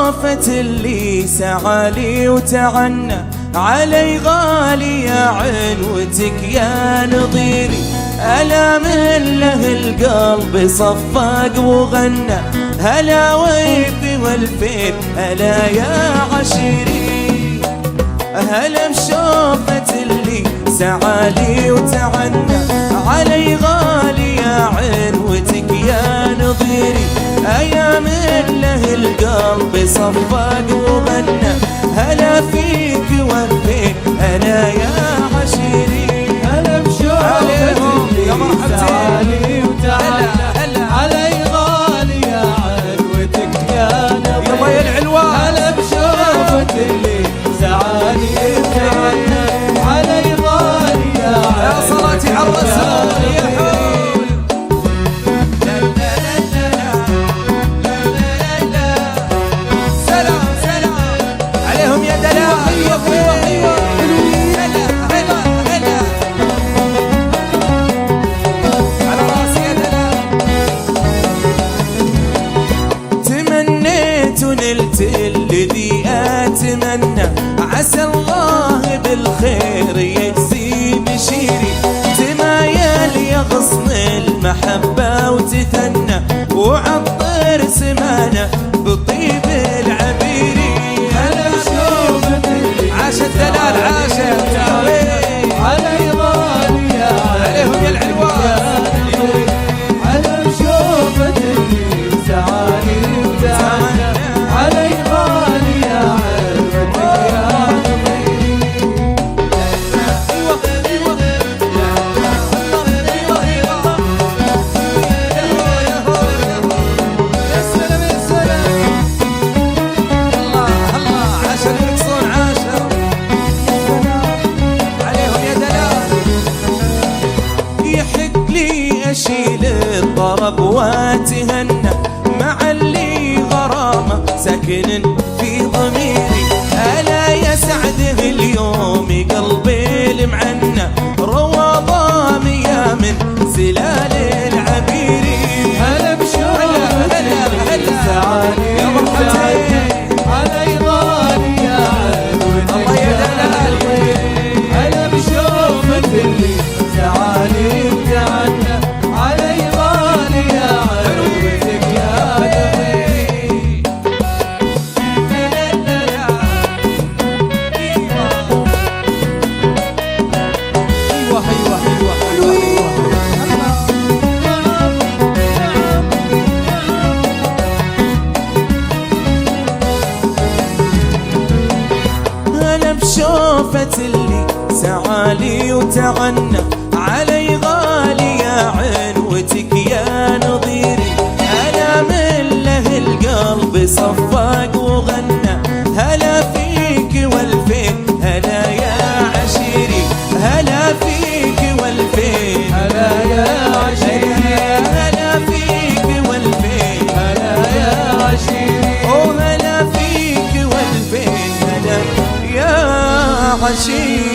شوفت اللي سعالي وتعنى علي غالي يا عنوتك يا نظيري، ألا من له القلب صفق وغنى، هلا ويفي والفيل هلا يا عشيري. هلا بشوفة اللي سعالي وتعنى علي غالي يا عنوتك يا نظيري، أيا من له القلب صفق وغنى، هلا فيك وفيك هلا يا عشيري. هلا بشوفتك يا مرحبتين سعالي وتعنى علي غالي يا عنوتك يا نظيري، يلا يا العلوان. هلا بشوفتك اللي سعالي وتعنى علي غالي يا عنوتك يا صلاتي على الرسول يا حول. سلام سلام عليهم يا دلال. هلا هلا على راسي يا دلال. تمنيت ونلت الذي اتمنى، عسى الله بالخير يجزي مشيري، تمايل يا غصن المحبة وتثنى، وعطر سمانة بطيب العبيري. هلا بشوفتك عاش الدلال عاش علي غالي يا عليهم يا العلوان. هلا بشوفتك سعالي وتعنى علي غالي يا عنوتك يا نظيري. يا سلام يا سلام. الله الله عاش المكسون عاش عليهم يا دلال. يحق لي اشيل الطرب واتهنى مع اللي غرامه ساكن في ضميري، الا يسعده اليوم قلبي المعنى، روى ضامي يا من زلال العبيري. هلا بشوفتك سعالي يا مرحبتين علي غالي يا عنوتك الله يا دلال. هلا بشوفتك سعالي وتعنى علي غالي يا عنوتك يا نظيري. ايوه ايوه ايوه هلا بشوفة اللي سعالي وتعنى علي غالي يا عنوتك يا نظيري، ألا من له القلب صفق وغنى، هلا فيك والفين هلا يا عشيري، هلا فيك والفين هلا يا عشيري، هلا فيك والفين هلا يا عشيري. وهلا فيك والفين هلا يا عشيري.